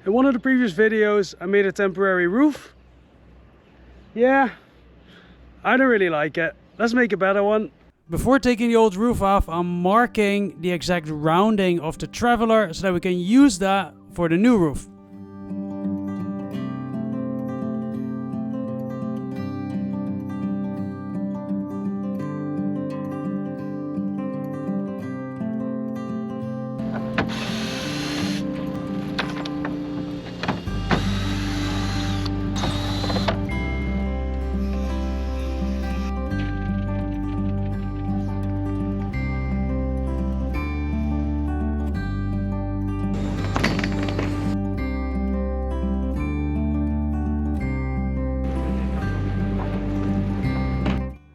In one of the previous videos, I made a temporary roof. Yeah, I don't really like it. Let's make a better one. Before taking the old roof off, I'm marking the exact rounding of the Traveler so that we can use that for the new roof.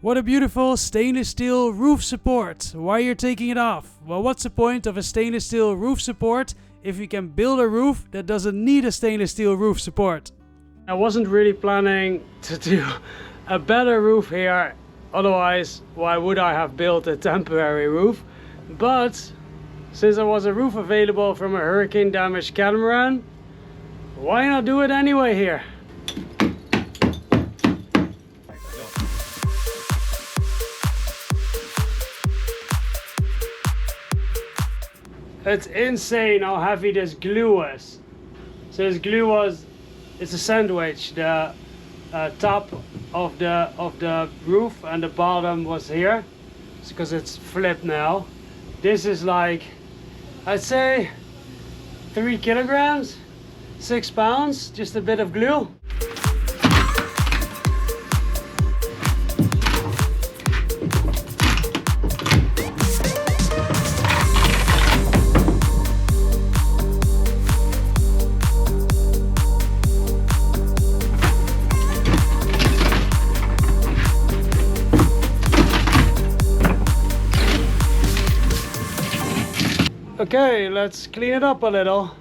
What a beautiful stainless steel roof support. Why you're taking it off? Well, what's the point of a stainless steel roof support if you can build a roof that doesn't need a stainless steel roof support? I wasn't really planning to do a better roof here. Otherwise, why would I have built a temporary roof? But since there was a roof available from a hurricane damaged catamaran, why not do it anyway here? It's insane how heavy this glue is. So this glue it's a sandwich. The top of the roof and the bottom was here. It's because it's flipped now. This is like, I'd say 3 kilograms, 6 pounds, just a bit of glue. Okay, let's clean it up a little.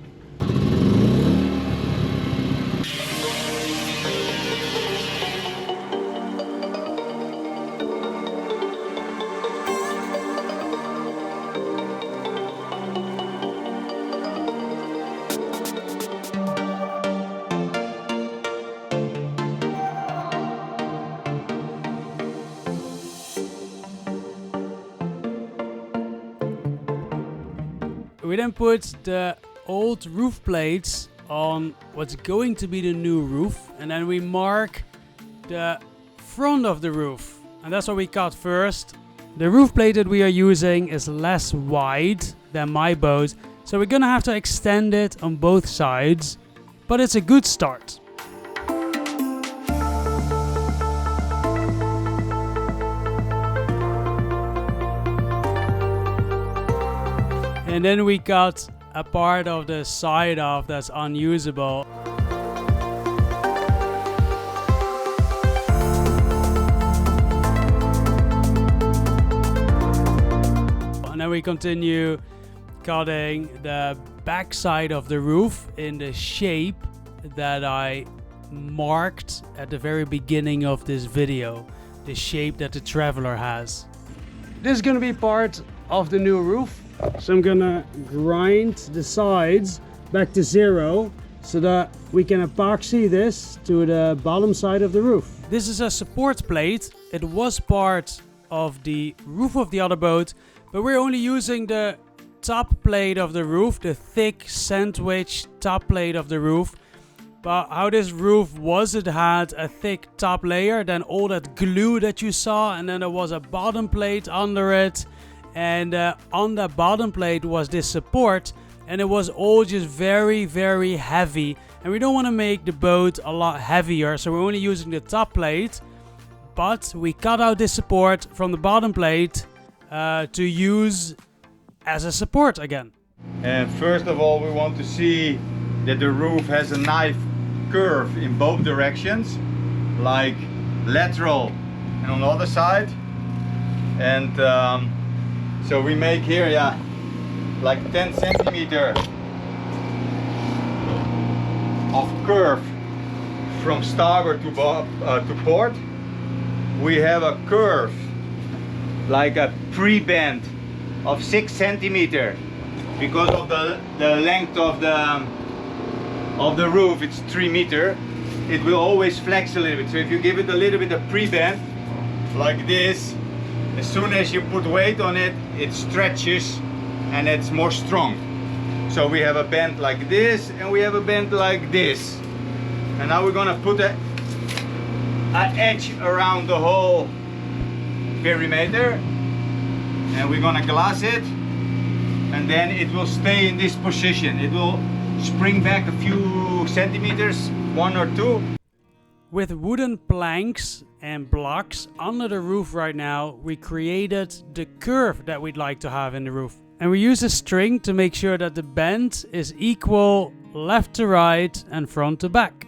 We then put the old roof plates on what's going to be the new roof, and then we mark the front of the roof, and that's what we cut first. The roof plate that we are using is less wide than my boat, so we're gonna have to extend it on both sides, but it's a good start. And then we cut a part of the side off that's unusable. And then we continue cutting the back side of the roof in the shape that I marked at the very beginning of this video. The shape that the Traveler has. This is gonna be part of the new roof. So I'm gonna grind the sides back to 0 so that we can epoxy this to the bottom side of the roof. This is a support plate. It was part of the roof of the other boat, but we're only using the top plate of the roof, the thick sandwich top plate of the roof. But how this roof was, it had a thick top layer, then all that glue that you saw, and then there was a bottom plate under it. And on the bottom plate was this support, and it was all just very, very heavy, and we don't want to make the boat a lot heavier, so we're only using the top plate, but we cut out this support from the bottom plate to use as a support again. And first of all, we want to see that the roof has a nice curve in both directions, like lateral and on the other side. And so we make here, yeah, like 10 centimeter of curve from starboard to port. We have a curve, like a pre-bend of 6 centimeter because of the length of of the roof, it's 3 meters, it will always flex a little bit. So if you give it a little bit of pre-bend, like this, as soon as you put weight on it, it stretches and it's more strong. So we have a bend like this and we have a bend like this. And now we're gonna put an edge around the whole perimeter and we're gonna glass it, and then it will stay in this position. It will spring back a few centimeters, 1 or 2. With wooden planks and blocks under the roof right now, we created the curve that we'd like to have in the roof. And we use a string to make sure that the bend is equal left to right and front to back.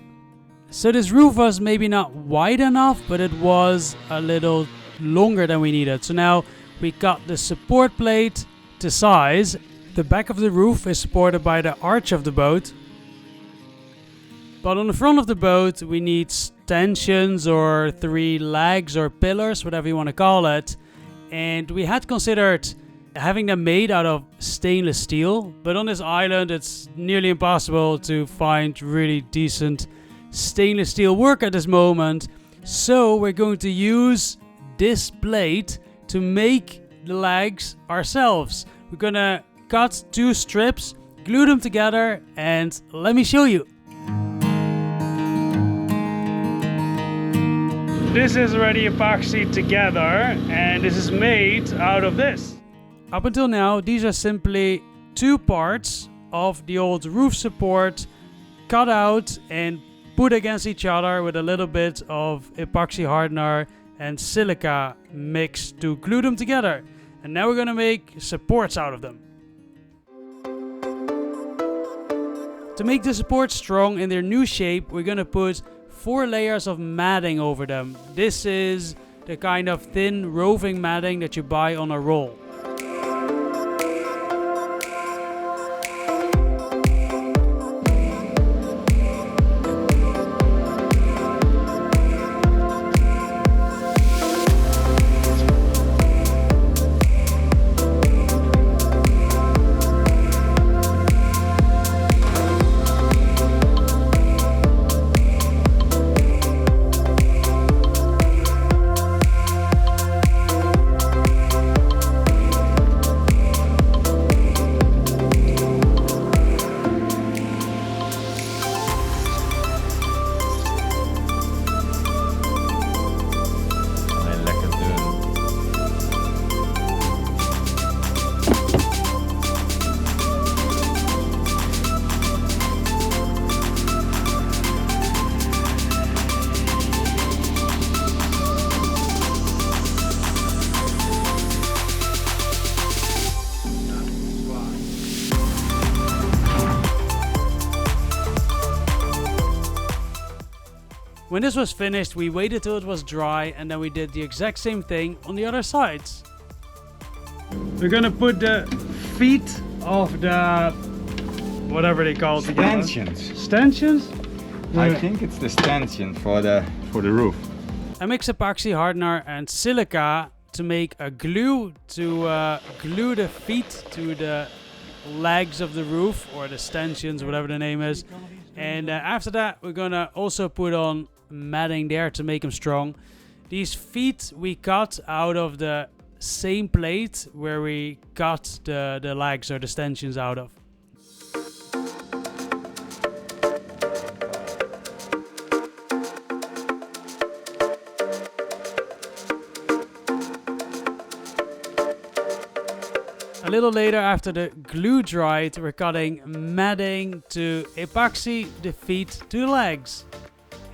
So this roof was maybe not wide enough, but it was a little longer than we needed. So now we got the support plate to size. The back of the roof is supported by the arch of the boat. But on the front of the boat we need stanchions or 3 legs or pillars, whatever you want to call it. And we had considered having them made out of stainless steel. But on this island it's nearly impossible to find really decent stainless steel work at this moment. So we're going to use this plate to make the legs ourselves. We're gonna cut 2 strips, glue them together, and let me show you. This is already epoxy together and this is made out of this. Up until now these are simply 2 parts of the old roof support cut out and put against each other with a little bit of epoxy hardener and silica mixed to glue them together. And now we're gonna make supports out of them. To make the supports strong in their new shape, we're gonna put 4 layers of matting over them. This is the kind of thin roving matting that you buy on a roll. When this was finished, we waited till it was dry and then we did the exact same thing on the other sides. We're gonna put the feet of the whatever they call it. Stanchions. Stanchions? I think it's the stanchion for the roof. I mix epoxy hardener and silica to make a glue to glue the feet to the legs of the roof, or the stanchions, whatever the name is. And after that we're gonna also put on matting there to make them strong. These feet we cut out of the same plate where we cut the legs or the stanchions out of. A little later, after the glue dried, we're cutting matting to epoxy the feet to the legs.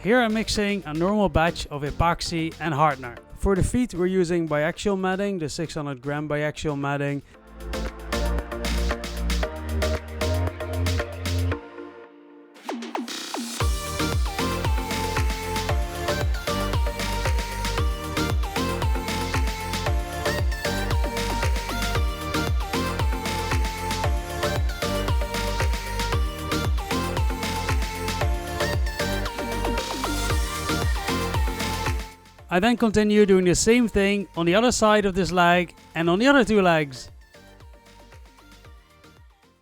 Here I'm mixing a normal batch of epoxy and hardener. For the feet we're using biaxial matting, the 600 gram biaxial matting. I then continue doing the same thing on the other side of this leg and on the other 2 legs.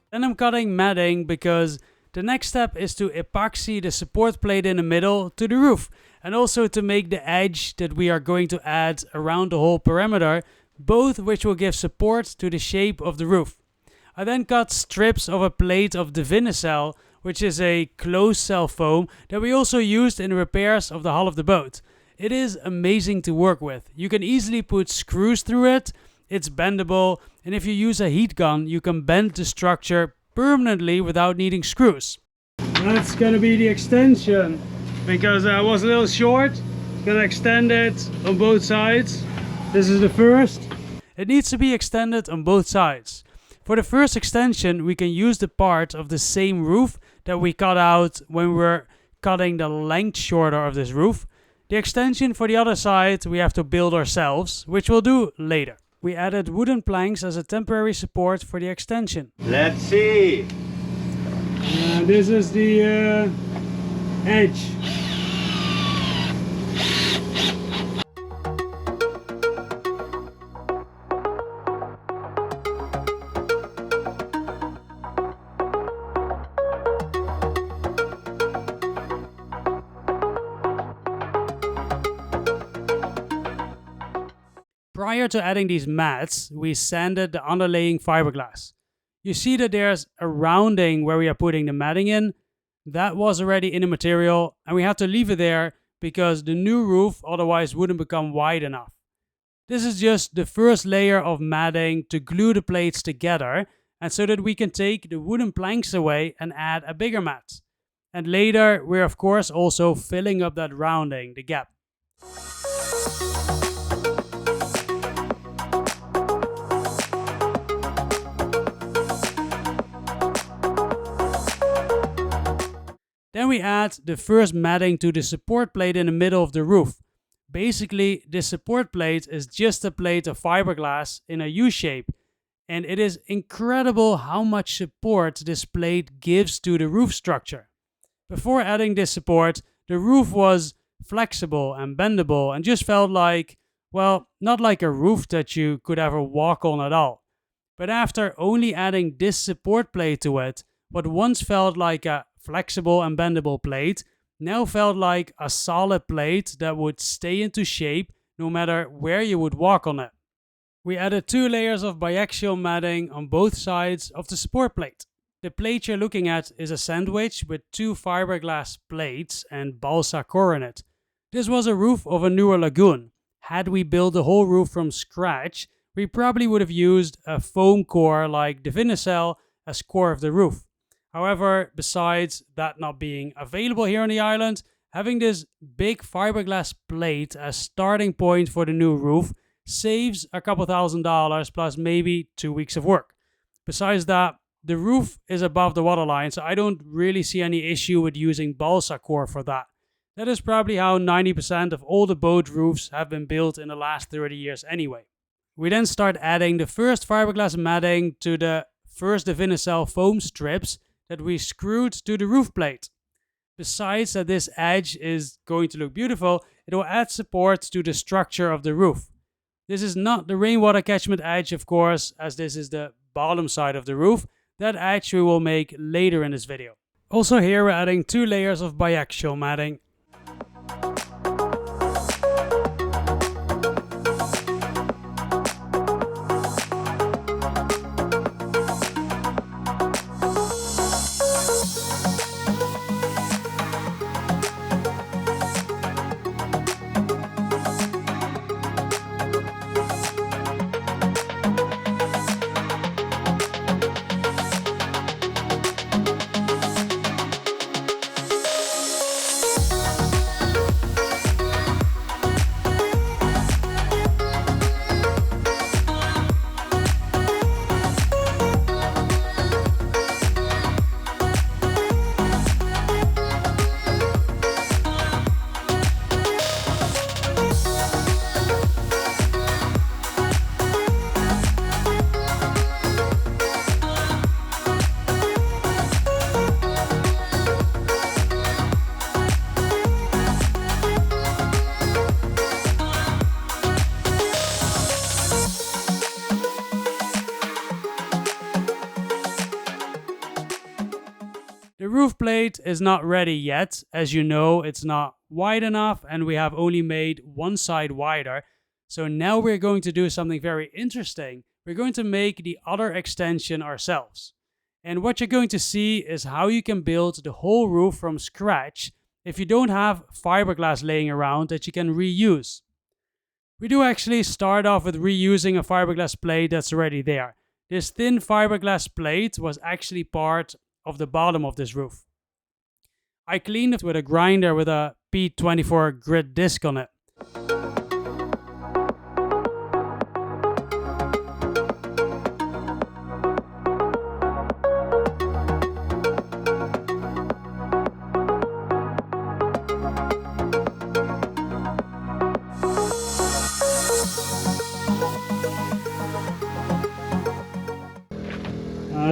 Then I'm cutting matting because The next step is to epoxy the support plate in the middle to the roof, and also to make the edge that we are going to add around the whole perimeter, both which will give support to the shape of the roof. I then cut strips of a plate of Divinycell, which is a closed cell foam that we also used in the repairs of the hull of the boat. It is amazing to work with. You can easily put screws through it, it's bendable, and if you use a heat gun, you can bend the structure permanently without needing screws. That's gonna be the extension, because I was a little short. Gonna extend it on both sides. This is the first. It needs to be extended on both sides. For the first extension, we can use the part of the same roof that we cut out when we were cutting the length shorter of this roof. The extension for the other side we have to build ourselves, which we'll do later. We added wooden planks as a temporary support for the extension. Let's see. This is the edge. Prior to adding these mats, we sanded the underlaying fiberglass. You see that there's a rounding where we are putting the matting in. That was already in the material, and we had to leave it there because the new roof otherwise wouldn't become wide enough. This is just the first layer of matting to glue the plates together, and so that we can take the wooden planks away and add a bigger mat. And later, we're of course also filling up that rounding, the gap. Then we add the first matting to the support plate in the middle of the roof. Basically, this support plate is just a plate of fiberglass in a U shape, and it is incredible how much support this plate gives to the roof structure. Before adding this support, the roof was flexible and bendable and just felt like, well, not like a roof that you could ever walk on at all. But after only adding this support plate to it, what once felt like a flexible and bendable plate now felt like a solid plate that would stay into shape no matter where you would walk on it. We added 2 layers of biaxial matting on both sides of the support plate. The plate you're looking at is a sandwich with 2 fiberglass plates and balsa core in it. This was a roof of a newer lagoon. Had we built the whole roof from scratch, we probably would have used a foam core like Divinycell as core of the roof. However, besides that not being available here on the island, having this big fiberglass plate as starting point for the new roof saves a couple $1,000 plus maybe 2 weeks of work. Besides that, the roof is above the waterline, so I don't really see any issue with using balsa core for that. That is probably how 90% of all the boat roofs have been built in the last 30 years anyway. We then start adding the first fiberglass matting to the first Divinycell foam strips that we screwed to the roof plate. Besides that this edge is going to look beautiful, it will add support to the structure of the roof. This is not the rainwater catchment edge, of course, as this is the bottom side of the roof. That edge we will make later in this video. Also here we're adding 2 layers of biaxial matting. roof plate is not ready yet. As you know, it's not wide enough and we have only made one side wider. So now we're going to do something very interesting. We're going to make the other extension ourselves. And what you're going to see is how you can build the whole roof from scratch if you don't have fiberglass laying around that you can reuse. We do actually start off with reusing a fiberglass plate that's already there. This thin fiberglass plate was actually part of the bottom of this roof. I cleaned it with a grinder with a P24 grit disc on it.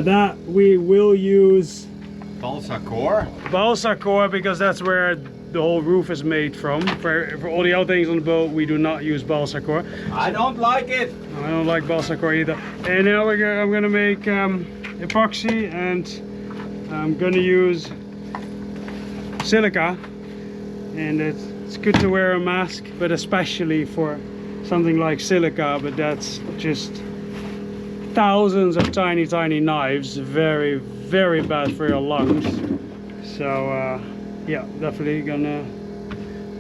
That we will use Balsa core. balsa core because that's where the whole roof is made from. For all the other things on the boat, we do not use balsa core. I don't like it. I don't like balsa core either. And now I'm gonna make epoxy, and I'm gonna use silica. And it's good to wear a mask, but especially for something like silica. But that's just thousands of tiny knives, very bad for your lungs. So yeah, definitely gonna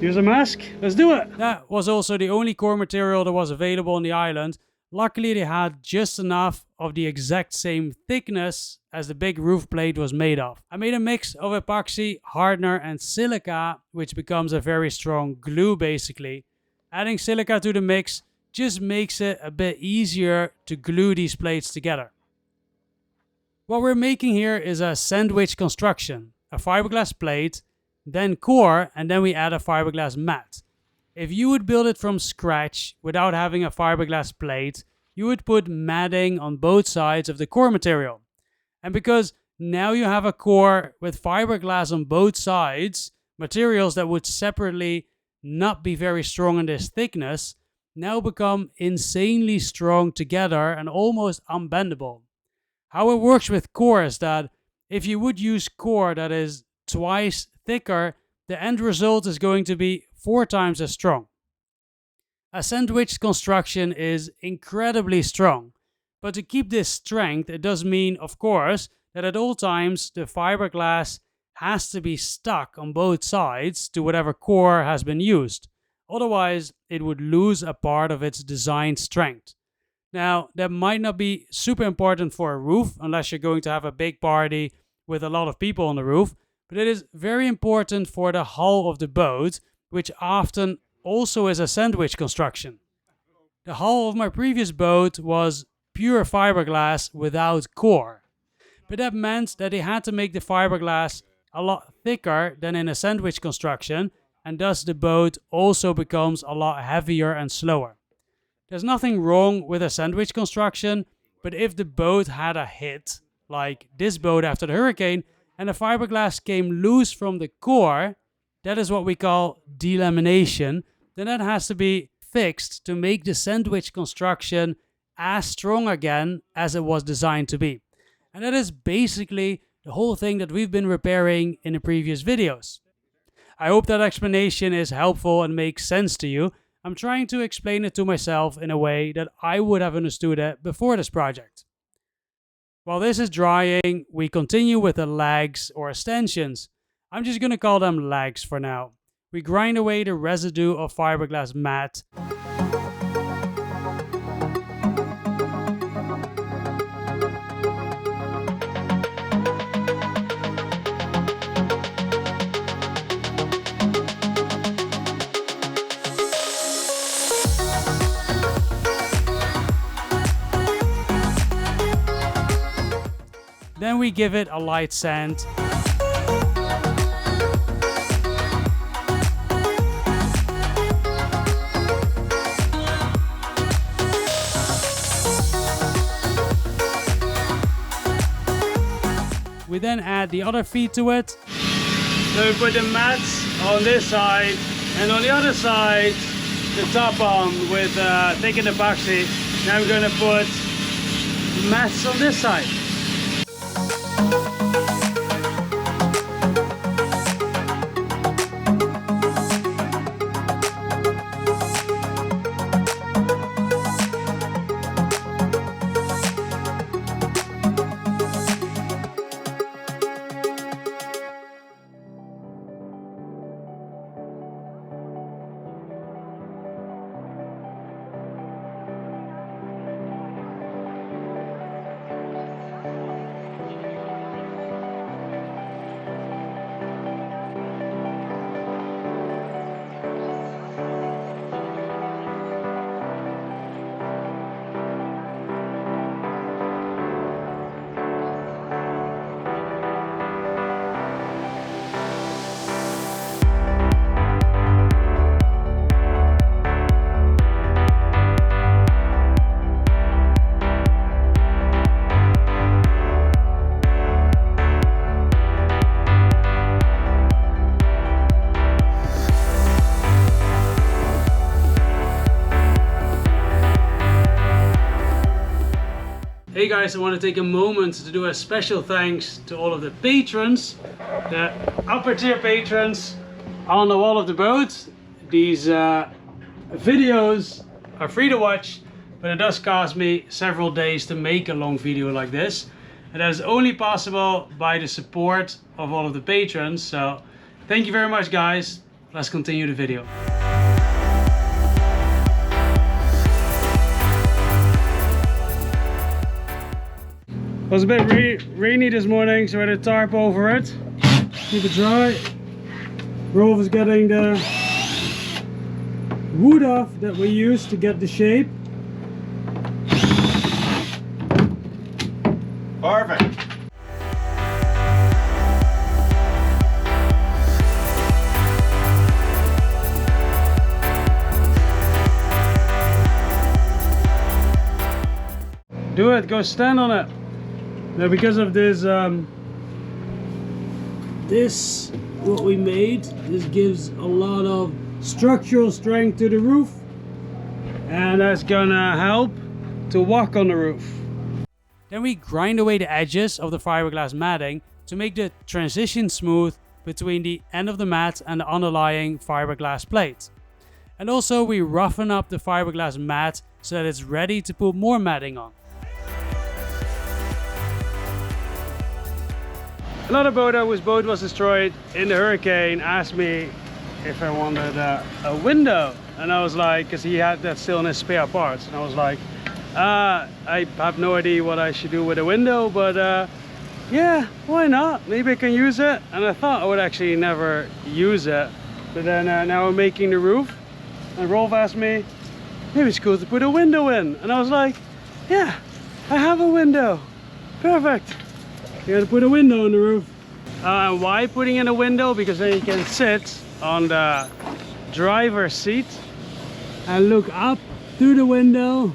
use a mask. Let's do it. That was also the only core material that was available on the island. Luckily they had just enough of the exact same thickness as the big roof plate was made of. I made a mix of epoxy, hardener and silica, which becomes a very strong glue basically. Adding silica to the mix just makes it a bit easier to glue these plates together. What we're making here is a sandwich construction. A fiberglass plate, then core, and then we add a fiberglass mat. If you would build it from scratch without having a fiberglass plate, you would put matting on both sides of the core material. And because now you have a core with fiberglass on both sides, materials that would separately not be very strong in this thickness, now become insanely strong together and almost unbendable. How it works with core is that if you would use core that is twice thicker, the end result is going to be 4 times as strong. A sandwich construction is incredibly strong, but to keep this strength, it does mean, of course, that at all times the fiberglass has to be stuck on both sides to whatever core has been used. Otherwise, it would lose a part of its design strength. Now, that might not be super important for a roof unless you're going to have a big party with a lot of people on the roof, but it is very important for the hull of the boat, which often also is a sandwich construction. The hull of my previous boat was pure fiberglass without core, but that meant that they had to make the fiberglass a lot thicker than in a sandwich construction, and thus the boat also becomes a lot heavier and slower. There's nothing wrong with a sandwich construction, but if the boat had a hit, like this boat after the hurricane, and the fiberglass came loose from the core, that is what we call delamination, then that has to be fixed to make the sandwich construction as strong again as it was designed to be. And that is basically the whole thing that we've been repairing in the previous videos. I hope that explanation is helpful and makes sense to you. I'm trying to explain it to myself in a way that I would have understood it before this project. While this is drying, we continue with the legs or extensions. I'm just going to call them legs for now. We grind away the residue of fiberglass mat. Then we give it a light sand. We then add the other feet to it. So we put the mats on this side, and on the other side, the top on with thickened epoxy. Now we're going to put mats on this side. Hey guys, I want to take a moment to do a special thanks to all of the patrons, the upper tier patrons on the wall of the boat. These videos are free to watch, but it does cost me several days to make a long video like this. And that is only possible by the support of all of the patrons. So thank you very much guys. Let's continue the video. It was a bit rainy this morning, so I had a tarp over it. Keep it dry. Rolf is getting the wood off that we used to get the shape. Perfect. Do it, go stand on it. Now because of this, what we made, this gives a lot of structural strength to the roof, and that's gonna help to walk on the roof. Then we grind away the edges of the fiberglass matting to make the transition smooth between the end of the mat and the underlying fiberglass plate. And also we roughen up the fiberglass mat so that it's ready to put more matting on. Another boater whose boat was destroyed in the hurricane asked me if I wanted a window, and I was like, because he had that still in his spare parts, and I was like, I have no idea what I should do with a window, but yeah, why not? Maybe I can use it. And I thought I would actually never use it, but then now I'm making the roof, and Rolf asked me, maybe it's cool to put a window in, and I was like, yeah, I have a window, perfect. You gotta put a window on the roof. And why putting in a window? Because then you can sit on the driver's seat and look up through the window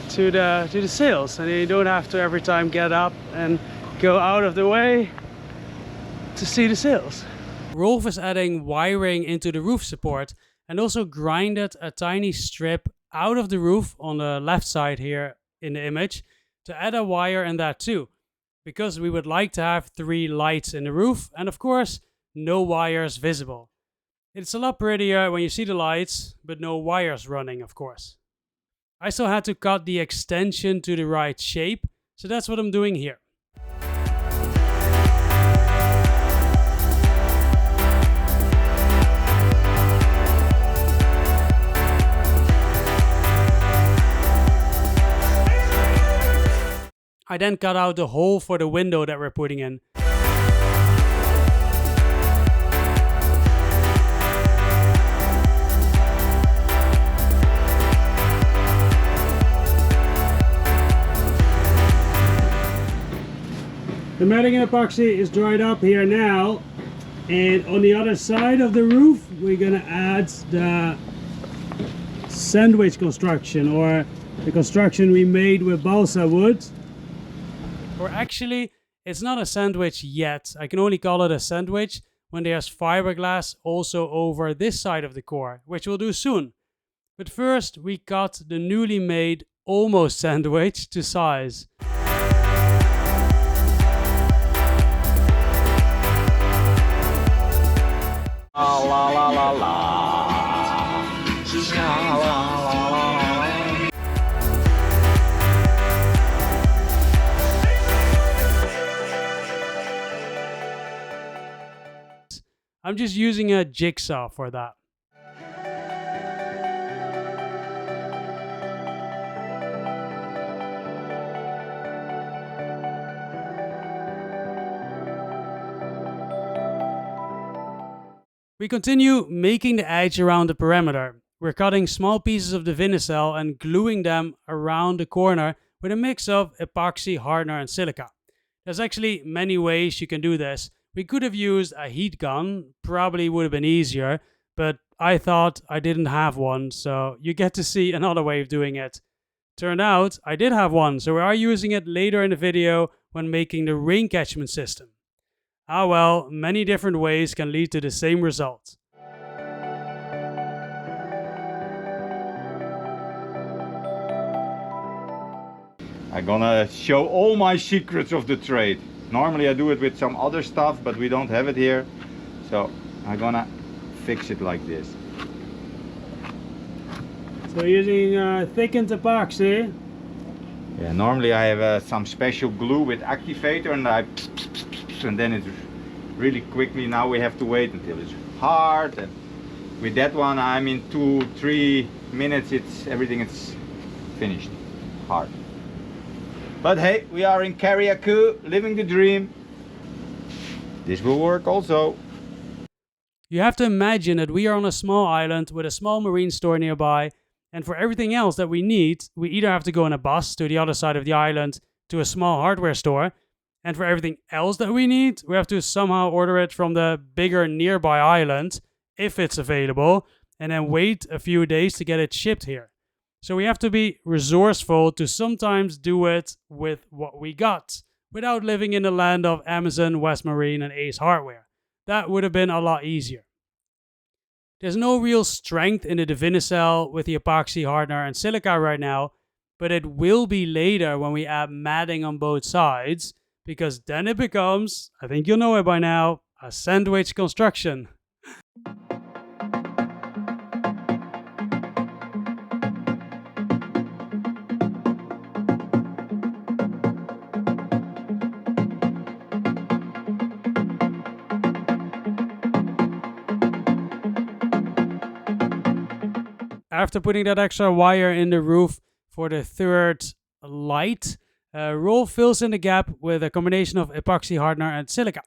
to the sails, and you don't have to every time get up and go out of the way to see the sails. Rolf is adding wiring into the roof support and also grinded a tiny strip out of the roof on the left side here in the image to add a wire in that too, because we would like to have 3 lights in the roof and of course no wires visible. It's a lot prettier when you see the lights, but no wires running, of course. I still had to cut the extension to the right shape, so that's what I'm doing here. I then cut out the hole for the window that we're putting in. The matting and epoxy is dried up here now, and on the other side of the roof we're gonna add the sandwich construction, or the construction we made with balsa wood. Or actually, it's not a sandwich yet. I can only call it a sandwich when there's fiberglass also over this side of the core, which we'll do soon. But first, we cut the newly made almost sandwich to size. La la la la la. I'm just using a jigsaw for that. We continue making the edge around the perimeter. We're cutting small pieces of the vinyl and gluing them around the corner with a mix of epoxy, hardener and silica. There's actually many ways you can do this. We could have used a heat gun, probably would have been easier, but I thought I didn't have one, so you get to see another way of doing it. Turned out I did have one, so we are using it later in the video when making the rain catchment system. Ah well, many different ways can lead to the same result. I'm gonna show all my secrets of the trade. Normally I do it with some other stuff, but we don't have it here. So I'm gonna fix it like this. So using thickened epoxy. Yeah, normally I have some special glue with activator and then it's really quickly. Now we have to wait until it's hard, and with that one I'm in 2-3 minutes everything is finished hard. But hey, we are in Carriacou, living the dream. This will work also. You have to imagine that we are on a small island with a small marine store nearby, and for everything else that we need, we either have to go on a bus to the other side of the island to a small hardware store, and for everything else that we need, we have to somehow order it from the bigger nearby island, if it's available, and then wait a few days to get it shipped here. So we have to be resourceful to sometimes do it with what we got, without living in the land of Amazon, West Marine, and Ace Hardware. That would have been a lot easier. There's no real strength in the Divinycell with the epoxy hardener and silica right now, but it will be later when we add matting on both sides, because then it becomes, I think you'll know it by now, a sandwich construction. After putting that extra wire in the roof for the third light, Roll fills in the gap with a combination of epoxy hardener and silica.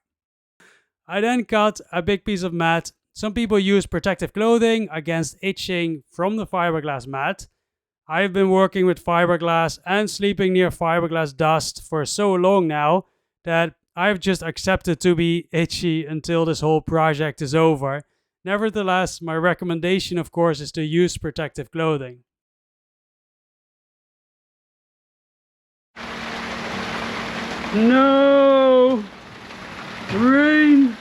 I then cut a big piece of mat. Some people use protective clothing against itching from the fiberglass mat. I've been working with fiberglass and sleeping near fiberglass dust for so long now that I've just accepted to be itchy until this whole project is over. Nevertheless, my recommendation, of course, is to use protective clothing. No! Rain!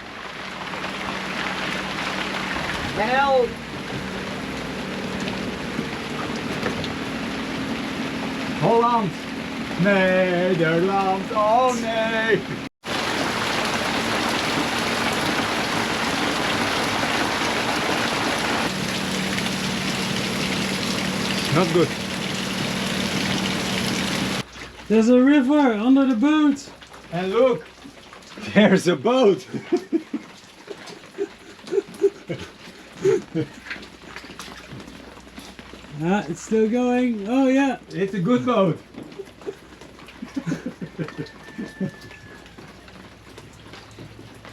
Help! Holland! Nederland! Oh nee! Not good. There's a river under the boat. And look, there's a boat. It's still going. Oh yeah. It's a good boat.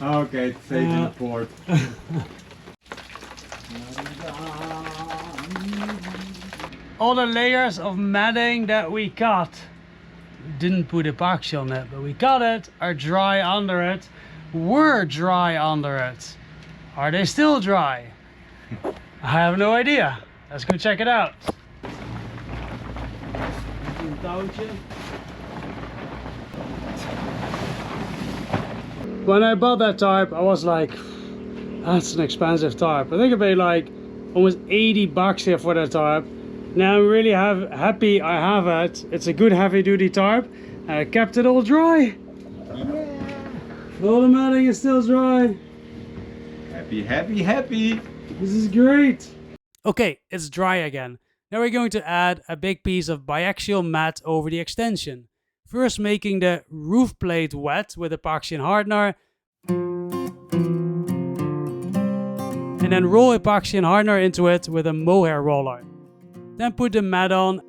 Okay, it's safe in the port. All the layers of matting that we cut, didn't put epoxy on it, but we cut it, are dry under it, were dry under it. Are they still dry? I have no idea. Let's go check it out. When I bought that tarp, I was like, that's an expensive tarp. I think I paid like almost 80 bucks here for that tarp. Now I'm really happy I have it. It's a good heavy duty tarp. I kept it all dry. Yeah. All the matting is still dry. Happy, happy, happy. This is great. Okay, it's dry again. Now we're going to add a big piece of biaxial mat over the extension. First making the roof plate wet with epoxy and hardener. And then roll epoxy and hardener into it with a mohair roller. Then put the mat on.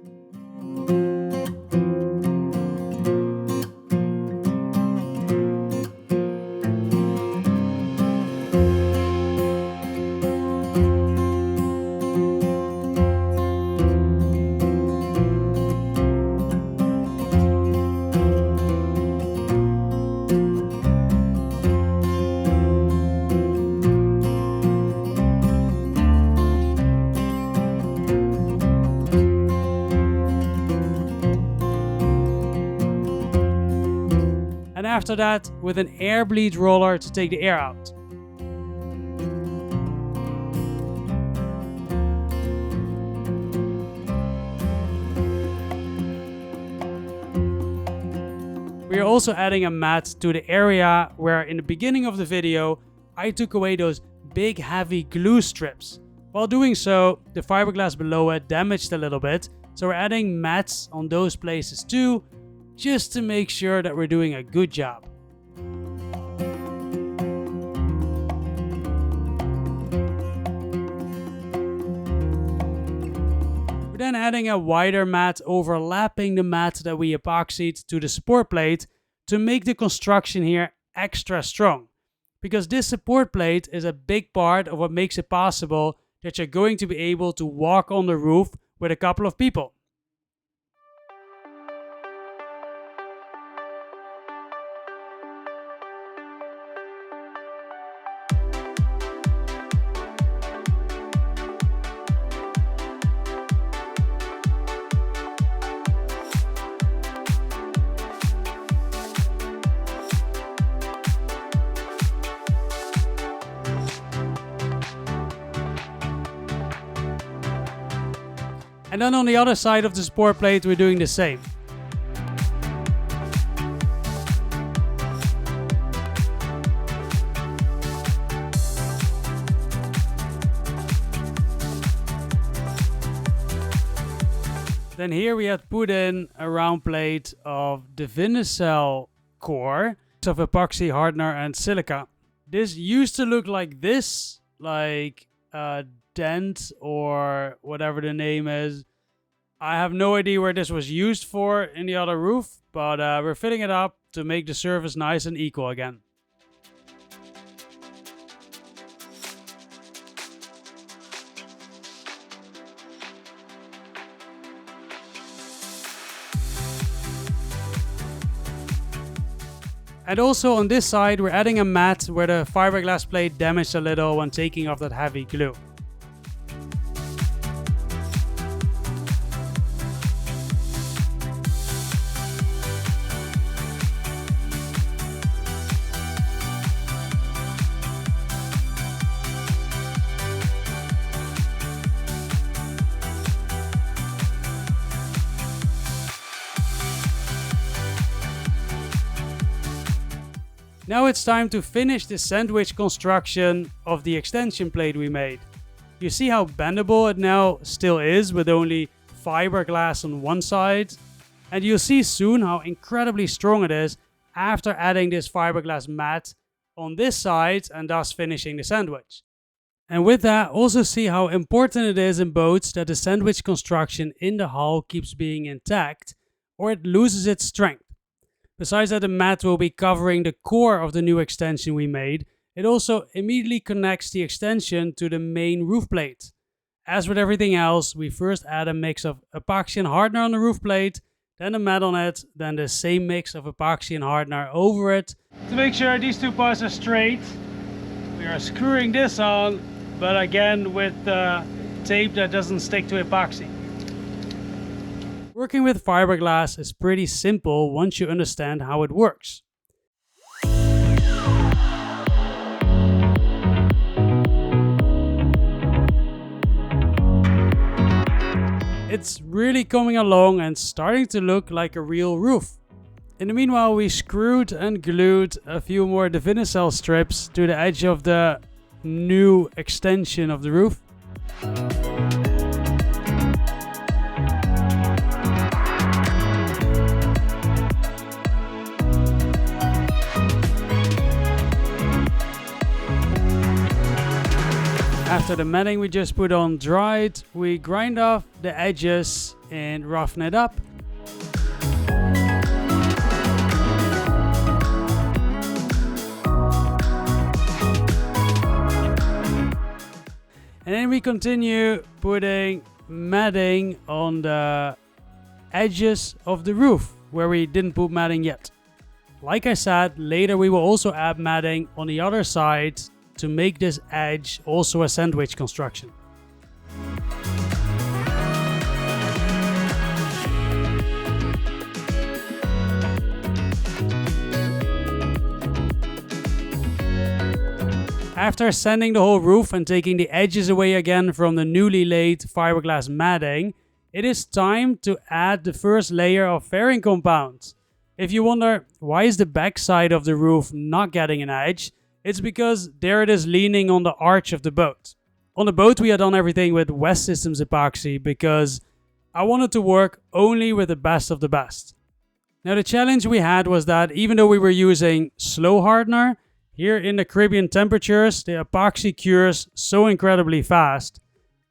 And after that, with an air bleed roller to take the air out. we are also adding a mat to the area where in the beginning of the video I took away those big heavy glue strips. While doing so, the fiberglass below it damaged a little bit, so we're adding mats on those places too, just to make sure that we're doing a good job. We're then adding a wider mat overlapping the mat that we epoxied to the support plate to make the construction here extra strong. Because this support plate is a big part of what makes it possible that you're going to be able to walk on the roof with a couple of people. And then on the other side of the support plate, we're doing the same. Then here we had put in a round plate of the Vinycell core of epoxy hardener and silica. This used to look like this, like a dent or whatever the name is. I have no idea where this was used for in the other roof, but we're fitting it up to make the surface nice and equal again. And also on this side, we're adding a mat where the fiberglass plate damaged a little when taking off that heavy glue. Now it's time to finish the sandwich construction of the extension plate we made. You see how bendable it now still is with only fiberglass on one side? And you'll see soon how incredibly strong it is after adding this fiberglass mat on this side and thus finishing the sandwich. And with that, also see how important it is in boats that the sandwich construction in the hull keeps being intact or it loses its strength. Besides that the mat will be covering the core of the new extension we made, it also immediately connects the extension to the main roof plate. As with everything else, we first add a mix of epoxy and hardener on the roof plate, then the mat on it, then the same mix of epoxy and hardener over it. To make sure these two parts are straight, we are screwing this on, but again with tape that doesn't stick to epoxy. Working with fiberglass is pretty simple once you understand how it works. It's really coming along and starting to look like a real roof. In the meanwhile, we screwed and glued a few more Vinycell strips to the edge of the new extension of the roof. After the matting we just put on dried, we grind off the edges and roughen it up. And then we continue putting matting on the edges of the roof where we didn't put matting yet. Like I said, later we will also add matting on the other side to make this edge also a sandwich construction. After sanding the whole roof and taking the edges away again from the newly laid fiberglass matting, it is time to add the first layer of fairing compound. If you wonder, why is the backside of the roof not getting an edge? It's because there it is leaning on the arch of the boat. On the boat we had done everything with West Systems epoxy because I wanted to work only with the best of the best. Now the challenge we had was that even though we were using slow hardener, here in the Caribbean temperatures the epoxy cures so incredibly fast.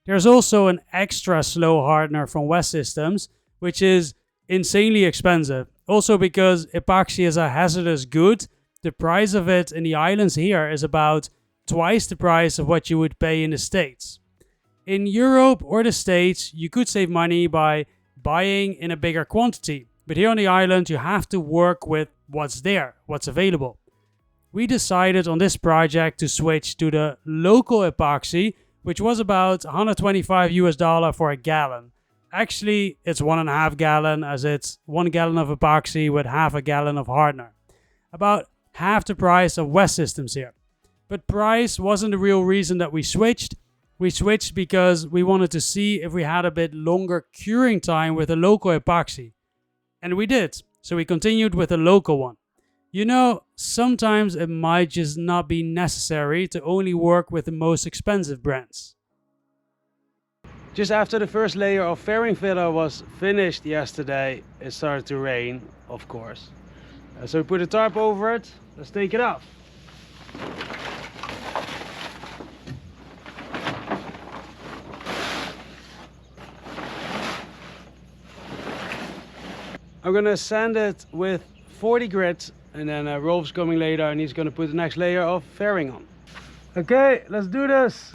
There's also an extra slow hardener from West Systems, which is insanely expensive. Also because epoxy is a hazardous good, the price of it in the islands here is about twice the price of what you would pay in the States. In Europe or the States, you could save money by buying in a bigger quantity. But here on the island, you have to work with what's there, what's available. We decided on this project to switch to the local epoxy, which was about $125 for a gallon. Actually, it's 1.5 gallon, as it's 1 gallon of epoxy with half a gallon of hardener. About half the price of West Systems here. But price wasn't the real reason that we switched. We switched because we wanted to see if we had a bit longer curing time with the local epoxy. And we did, so we continued with the local one. You know, sometimes it might just not be necessary to only work with the most expensive brands. Just after the first layer of fairing filler was finished yesterday, it started to rain, of course. So we put a tarp over it. Let's take it off. I'm gonna sand it with 40 grit, and then Rolf's coming later and he's gonna put the next layer of fairing on. Okay, let's do this.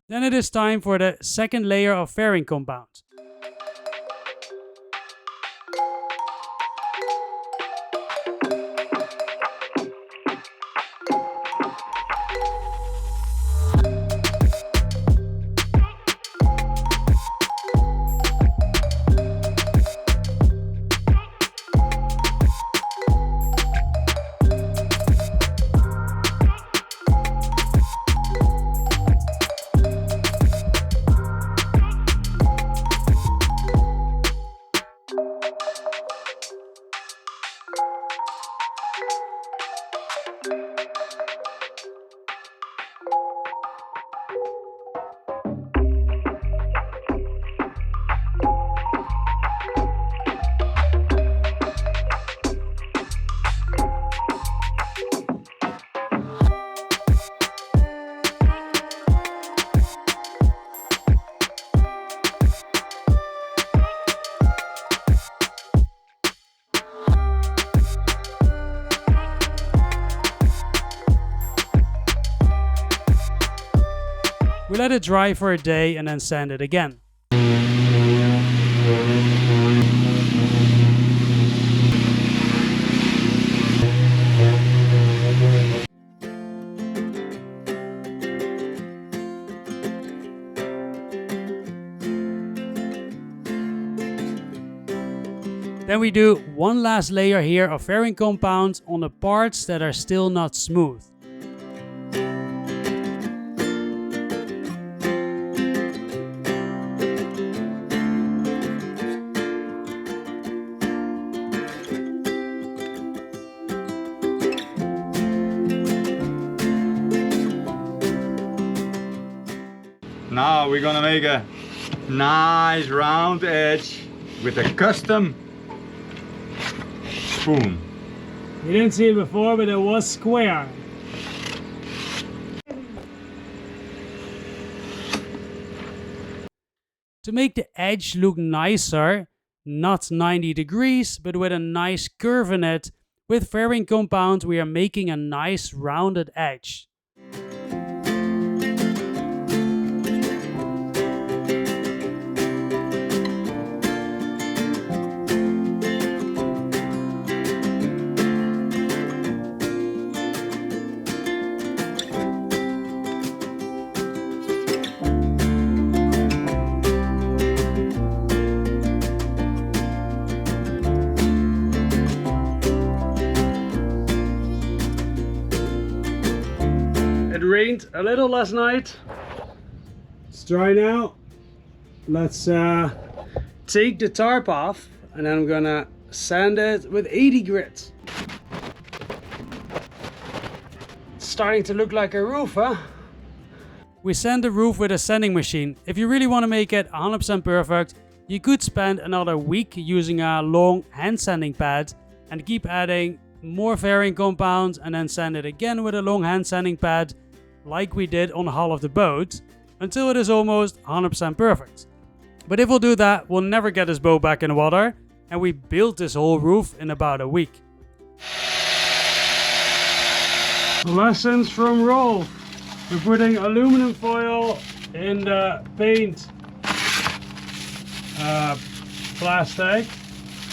Then it is time for the second layer of fairing compound. We let it dry for a day and then sand it again. Then we do one last layer here of fairing compound on the parts that are still not smooth. Now we're gonna make a nice round edge with a custom spoon. You didn't see it before, but it was square. To make the edge look nicer, not 90 degrees, but with a nice curve in it, with fairing compound we are making a nice rounded edge. a little last night. It's dry now. Let's take the tarp off and then I'm gonna sand it with 80 grit. It's starting to look like a roof, huh? We sand the roof with a sanding machine. If you really want to make it 100% perfect, you could spend another week using a long hand sanding pad and keep adding more varying compounds and then sand it again with a long hand sanding pad like we did on the hull of the boat until it is almost 100% perfect. But if we'll do that, we'll never get this boat back in the water, and we built this whole roof in about a week. Lessons from Rolf. We're putting aluminum foil in the paint plastic.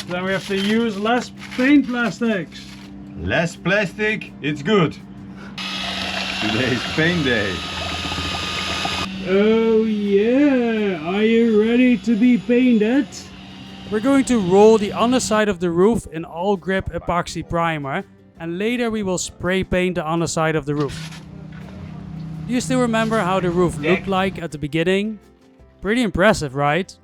Then we have to use less paint plastics. Less plastic, it's good. Today's paint day. Oh yeah, are you ready to be painted? We're going to roll the underside of the roof in all grip epoxy primer, and later we will spray paint the underside of the roof. Do you still remember how the roof looked like at the beginning? Pretty impressive, right?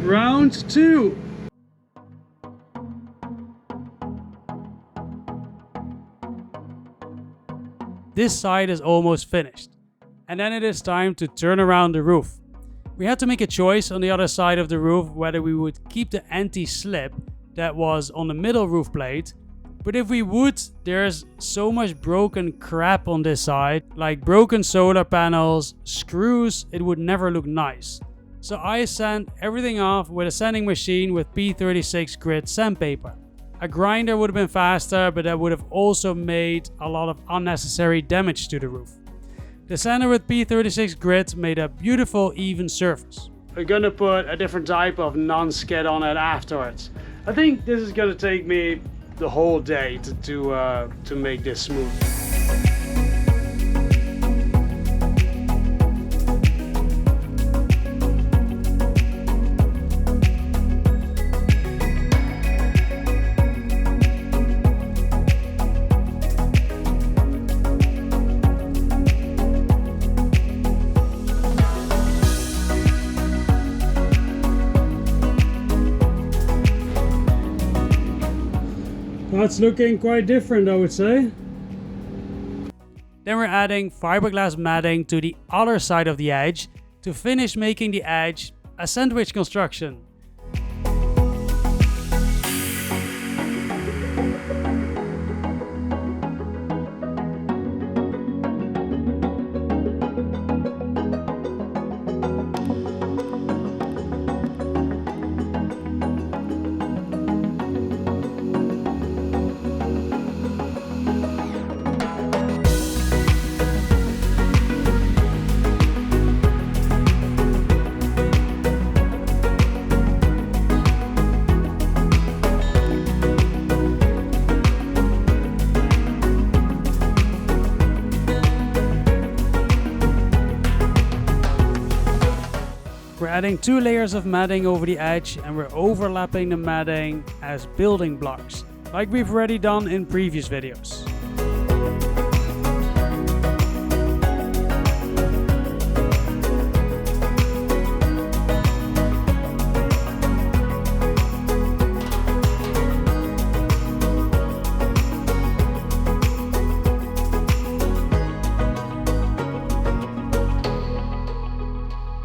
Round 2. This side is almost finished. And then it is time to turn around the roof. We had to make a choice on the other side of the roof whether we would keep the anti-slip that was on the middle roof plate. But if we would, there's so much broken crap on this side, like broken solar panels, screws, it would never look nice. So I sand everything off with a sanding machine with P36 grit sandpaper. A grinder would have been faster, but that would have also made a lot of unnecessary damage to the roof. The sander with P36 grit made a beautiful even surface. We're gonna put a different type of non-skid on it afterwards. I think this is gonna take me the whole day to make this smooth. That's looking quite different, I would say. Then we're adding fiberglass matting to the other side of the edge to finish making the edge a sandwich construction. We're adding 2 layers of matting over the edge and we're overlapping the matting as building blocks, like we've already done in previous videos.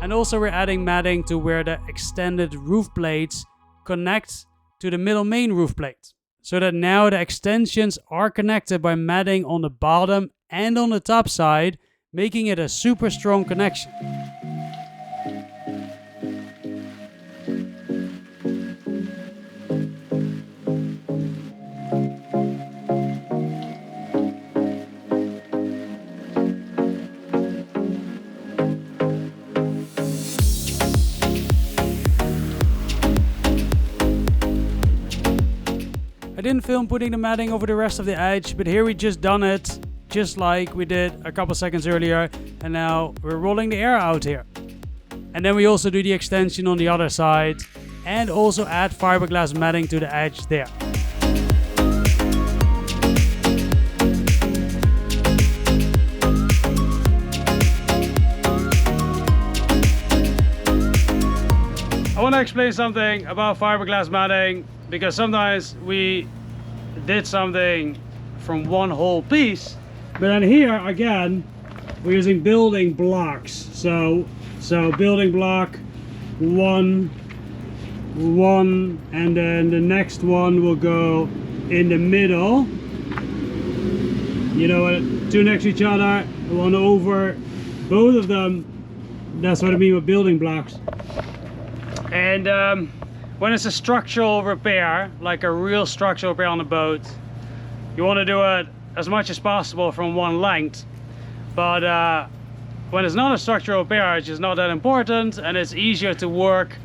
And also we're adding matting to where the extended roof plates connect to the middle main roof plate. So that now the extensions are connected by matting on the bottom and on the top side, making it a super strong connection. I didn't film putting the matting over the rest of the edge, but here we just done it, just like we did a couple seconds earlier, and now we're rolling the air out here. And then we also do the extension on the other side, and also add fiberglass matting to the edge there. I want to explain something about fiberglass matting, because sometimes we did something from one whole piece, but then here again we're using building blocks. So building block one, and then the next one will go in the middle. You know, two next to each other, one over, both of them. That's what I mean with building blocks. And when it's a structural repair, like a real structural repair on a boat, you want to do it as much as possible from one length. But when it's not a structural repair, it's just not that important, and it's easier to work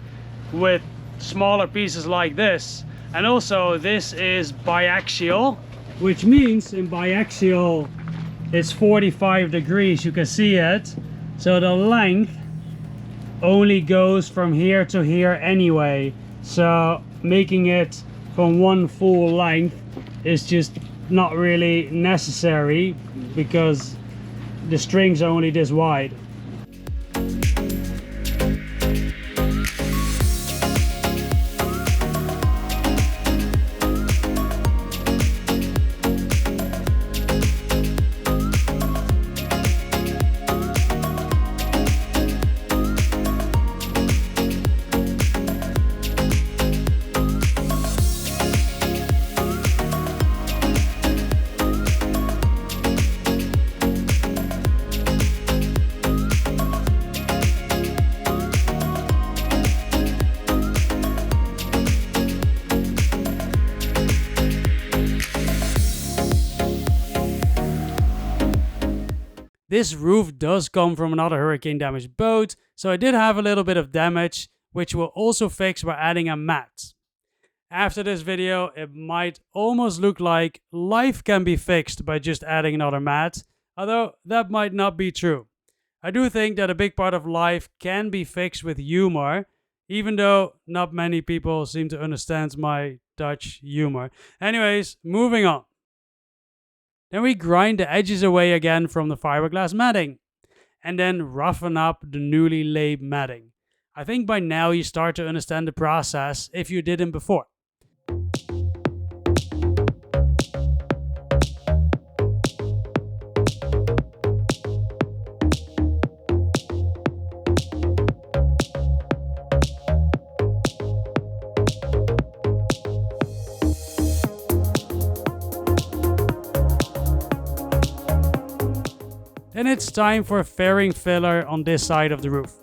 with smaller pieces like this. And also this is biaxial, which means in biaxial it's 45 degrees, you can see it. So the length only goes from here to here anyway. So making it from one full length is just not really necessary, because the strings are only this wide. This roof does come from another hurricane damaged boat, so I did have a little bit of damage, which we'll also fix by adding a mat. After this video, it might almost look like life can be fixed by just adding another mat, although that might not be true. I do think that a big part of life can be fixed with humor, even though not many people seem to understand my Dutch humor. Anyways, moving on. Then we grind the edges away again from the fiberglass matting, and then roughen up the newly laid matting. I think by now you start to understand the process if you didn't before. Then it's time for a fairing filler on this side of the roof.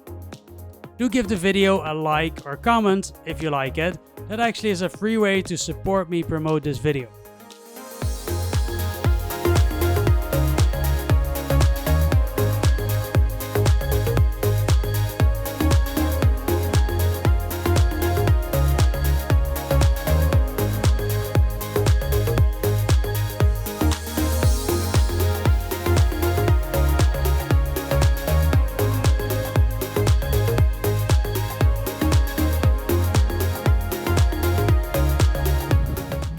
Do give the video a like or comment if you like it. That actually is a free way to support me promote this video.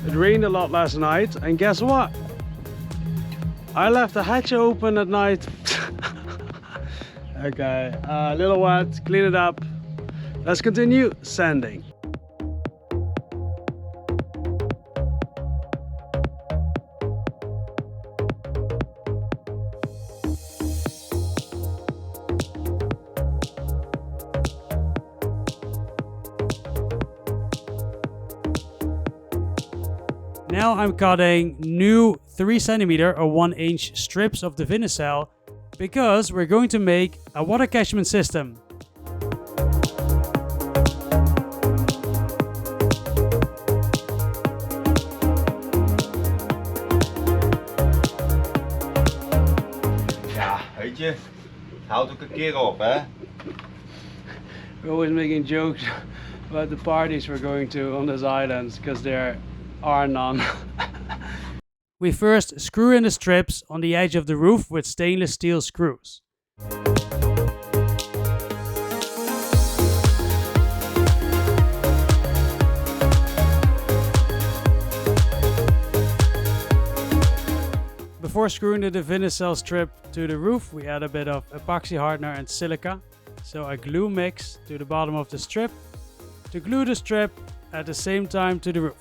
It rained a lot last night, and guess what? I left the hatch open at night. Okay, a little wet, clean it up. Let's continue sanding. Now I'm cutting new 3 cm or 1 inch strips of the Vinicel because we're going to make a water catchment system. Ja, weet je, het houdt ook een keer op, hè? We're always making jokes about the parties we're going to on those islands because there are none. We first screw in the strips on the edge of the roof with stainless steel screws. Before screwing the Vinicel strip to the roof, we add a bit of epoxy hardener and silica. So a glue mix to the bottom of the strip to glue the strip at the same time to the roof.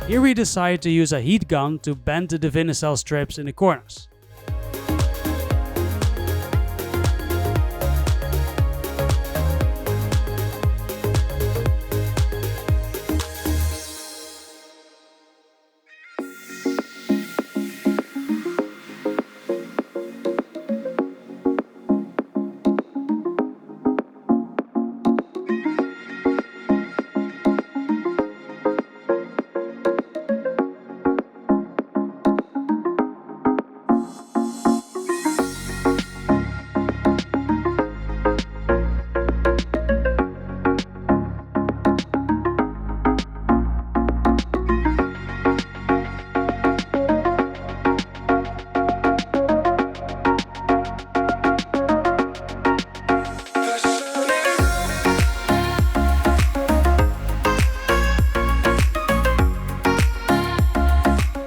Here we decide to use a heat gun to bend the Vinicel strips in the corners.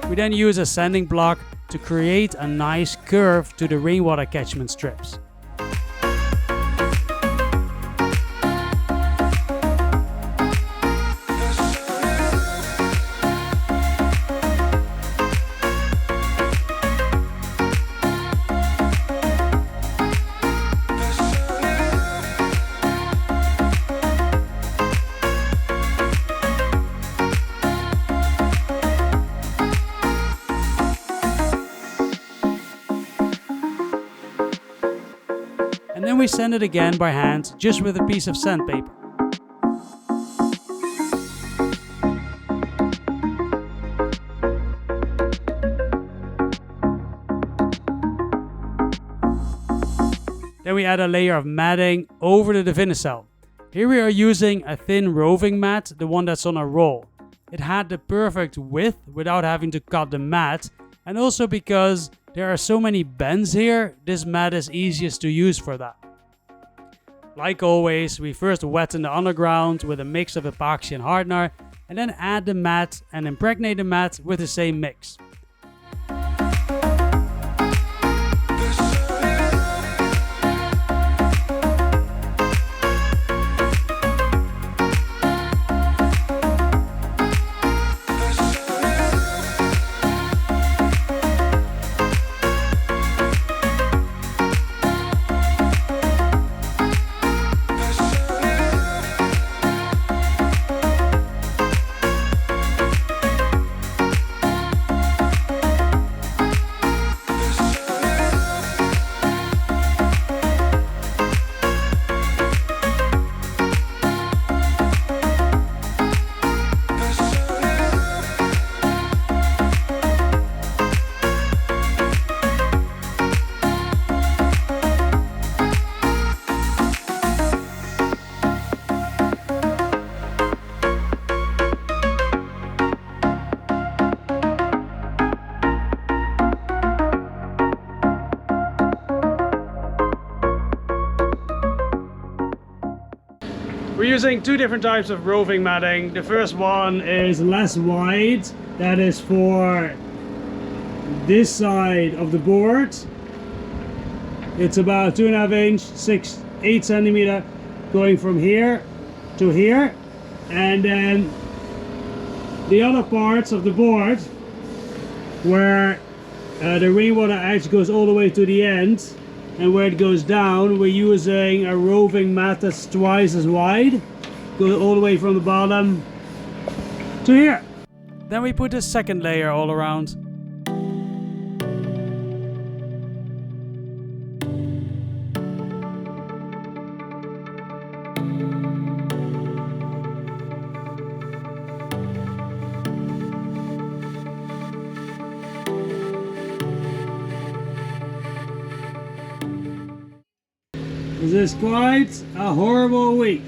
We then use a sanding block to create a nice curve to the rainwater catchment strips. And then we sand it again by hand, just with a piece of sandpaper. Then we add a layer of matting over the Vinicel. Here we are using a thin roving mat, the one that's on a roll. It had the perfect width without having to cut the mat, and also because there are so many bends here, this mat is easiest to use for that. Like always, we first wetten the underground with a mix of epoxy and hardener, and then add the mat and impregnate the mat with the same mix. using two different types of roving matting. The first one is less wide. That is for this side of the board. It's about 2.5 inch, 8 centimeter, going from here to here. And then the other parts of the board where the rainwater edge goes all the way to the end, and where it goes down, we're using a roving mat that's twice as wide. Goes all the way from the bottom to here. Then we put a second layer all around. This is quite a horrible week.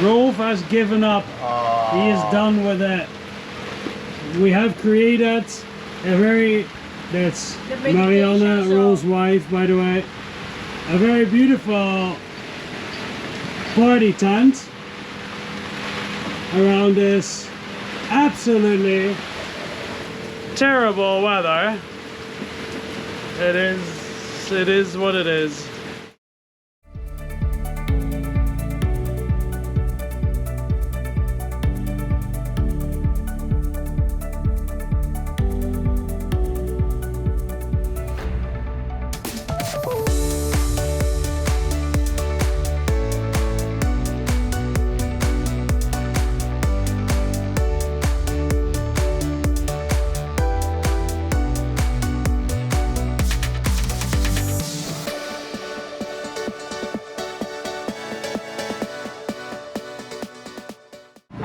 Rolf has given up. He is done with it. We have created a very, that's Mariana, Rolf's wife, by the way, a very beautiful party tent around this absolutely terrible weather. It is what it is.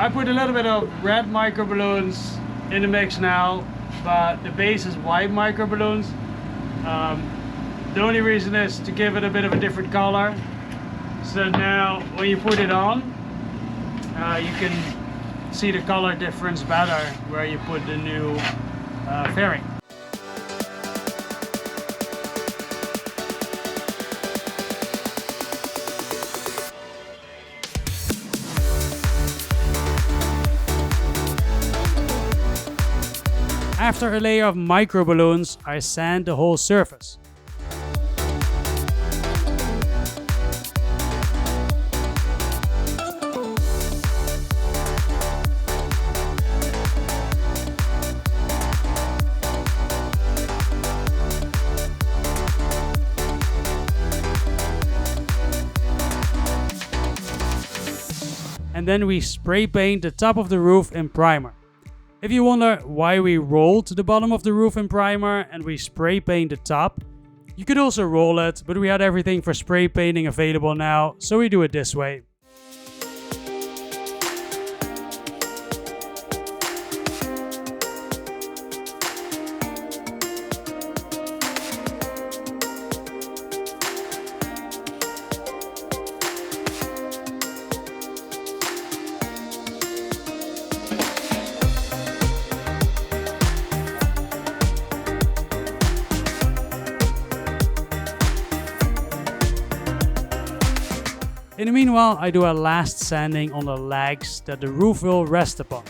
I put a little bit of red microballoons in the mix now, but the base is white microballoons. The only reason is to give it a bit of a different color. So now when you put it on, you can see the color difference better where you put the new fairing. After a layer of micro balloons, I sand the whole surface. And then we spray paint the top of the roof in primer. If you wonder why we rolled the bottom of the roof in primer and we spray paint the top, you could also roll it, but we had everything for spray painting available now, so we do it this way. In the meanwhile, I do a last sanding on the legs that the roof will rest upon.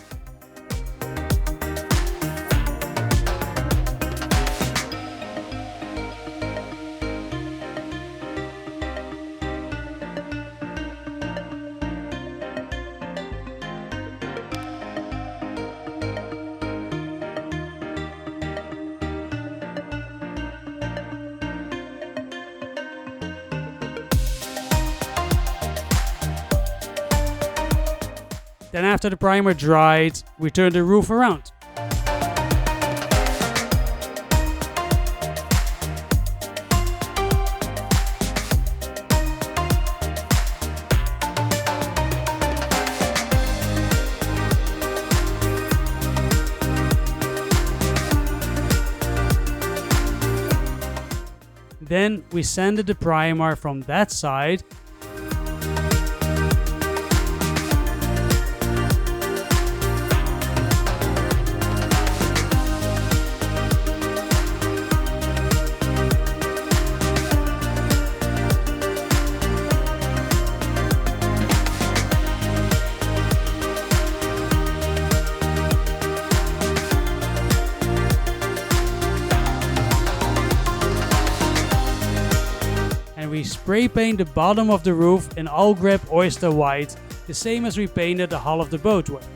Then after the primer dried, we turn the roof around. Then we sanded the primer from that side. spray paint the bottom of the roof in all grip oyster white, the same as we painted the hull of the boat with.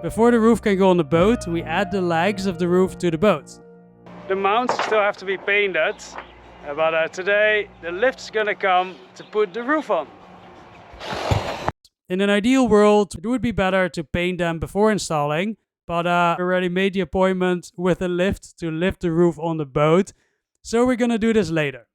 Before the roof can go on the boat, we add the legs of the roof to the boat. The mounts still have to be painted, but today the lift's gonna come to put the roof on. In an ideal world, it would be better to paint them before installing, but we already made the appointment with a lift to lift the roof on the boat, so we're gonna do this later.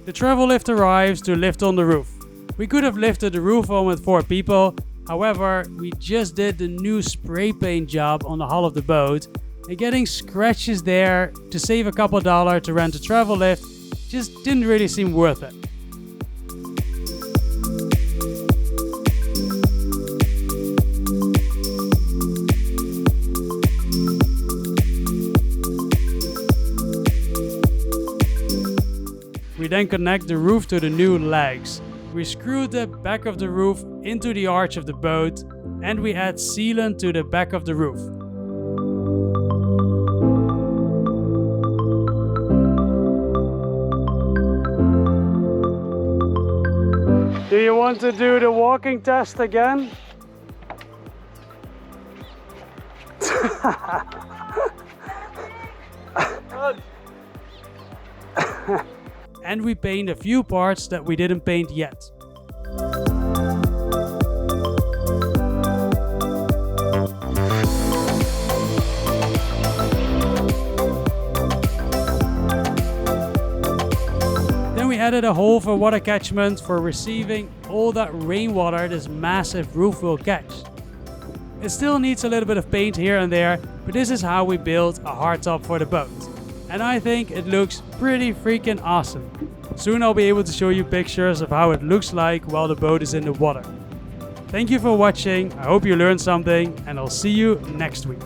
The travel lift arrives to lift on the roof. We could have lifted the roof on with 4 people, however, we just did the new spray paint job on the hull of the boat, and getting scratches there to save a couple $1 to rent a travel lift just didn't really seem worth it. We then connect the roof to the new legs. We screwed the back of the roof into the arch of the boat, and we add sealant to the back of the roof. Do you want to do the walking test again? And we paint a few parts that we didn't paint yet. Then we added a hole for water catchment for receiving all that rainwater this massive roof will catch. It still needs a little bit of paint here and there, but this is how we built a hardtop for the boat. And I think it looks pretty freaking awesome. Soon I'll be able to show you pictures of how it looks like while the boat is in the water. Thank you for watching, I hope you learned something, and I'll see you next week.